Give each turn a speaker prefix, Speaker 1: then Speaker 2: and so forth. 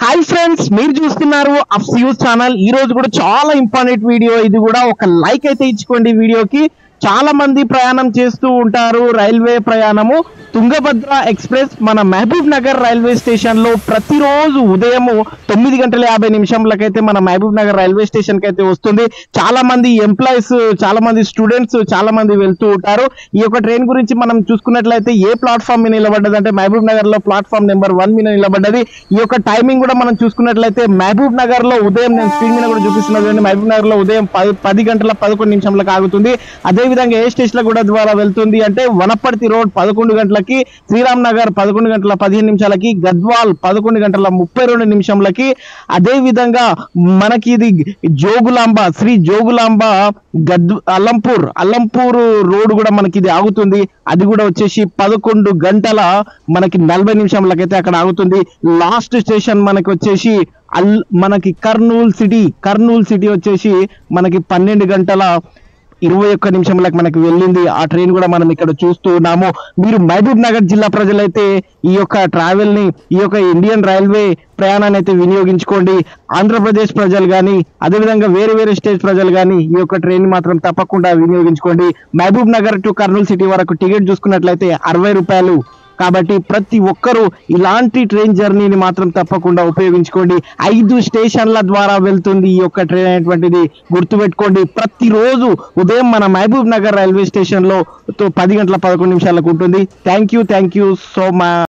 Speaker 1: Hi friends, మీరు చూస్తున్నారు అఫ్యూజ్ channel. ఈ రోజు కూడా చాలా ఇంపార్టెంట్ వీడియో. ఇది కూడా ఒక లైక్ అయితే ఇచ్చుకోండి వీడియోకి. చాలా మంది ప్రయాణం చేస్తూ ఉంటారు, రైల్వే ప్రయాణము. తుంగభద్ర ఎక్స్ప్రెస్ మన మహబూబ్ నగర్ రైల్వే స్టేషన్ లో ప్రతిరోజు ఉదయం 9:50 మన మహబూబ్ నగర్ రైల్వే స్టేషన్ కి అయితే వస్తుంది. చాలా మంది ఎంప్లాయీస్, చాలా మంది స్టూడెంట్స్, చాలా మంది వెళ్తూ ఉంటారు. ఈ యొక్క ట్రైన్ గురించి మనం చూసుకున్నట్లయితే ఏ ప్లాట్ఫామ్ మీద నిలబడ్డది అంటే మహబూబ్ నగర్ లో ప్లాట్ఫామ్ నెంబర్ 1 మీద నిలబడ్డది. ఈ యొక్క టైమింగ్ కూడా మనం చూసుకున్నట్లయితే మహబూబ్ నగర్ లో ఉదయం, నేను స్క్రీన్ మీద కూడా చూపిస్తున్నది, మహబూబ్ నగర్ లో ఉదయం 10:11 ఆగుతుంది. అదే విధంగా ఏ స్టేషన్ కూడా ద్వారా వెళ్తుంది అంటే వనపర్తి రోడ్ 11 గంటలకి, శ్రీరామ్ నగర్ 11:15, గద్వాల్ 11:32. అదే విధంగా మనకి ఇది జోగులాంబ, శ్రీ జోగులాంబ అల్లంపూర్ రోడ్ కూడా మనకి ఇది ఆగుతుంది. అది కూడా వచ్చేసి 11:40 అయితే అక్కడ ఆగుతుంది. లాస్ట్ స్టేషన్ మనకి వచ్చేసి మనకి కర్నూలు సిటీ వచ్చేసి మనకి 12:21 మనకి వెళ్ళింది. ఆ ట్రైన్ కూడా మనం ఇక్కడ చూస్తూ ఉన్నాము. మీరు మహబూబ్ నగర్ జిల్లా ప్రజలైతే ఈ యొక్క ట్రావెల్ ని, ఈ యొక్క ఇండియన్ రైల్వే ప్రయాణాన్ని అయితే వినియోగించుకోండి. ఆంధ్రప్రదేశ్ ప్రజలు కానీ, అదేవిధంగా వేరే స్టేట్ ప్రజలు కానీ ఈ యొక్క ట్రైన్ మాత్రం తప్పకుండా వినియోగించుకోండి. మహబూబ్ నగర్ టు కర్నూలు సిటీ వరకు టికెట్ చూసుకున్నట్లయితే 60 రూపాయలు. కాబట్టి ప్రతి ఒక్కరూ ఇలాంటి ట్రైన్ జర్నీని మాత్రం తప్పకుండా ఉపయోగించుకోండి. 5 స్టేషన్ల ద్వారా వెళ్తుంది ఈ యొక్క ట్రైన్ అనేటువంటిది గుర్తుపెట్టుకోండి. ప్రతిరోజు ఉదయం మన మహబూబ్ నగర్ రైల్వే స్టేషన్ లో 10:11 ఉంటుంది. Thank you so much.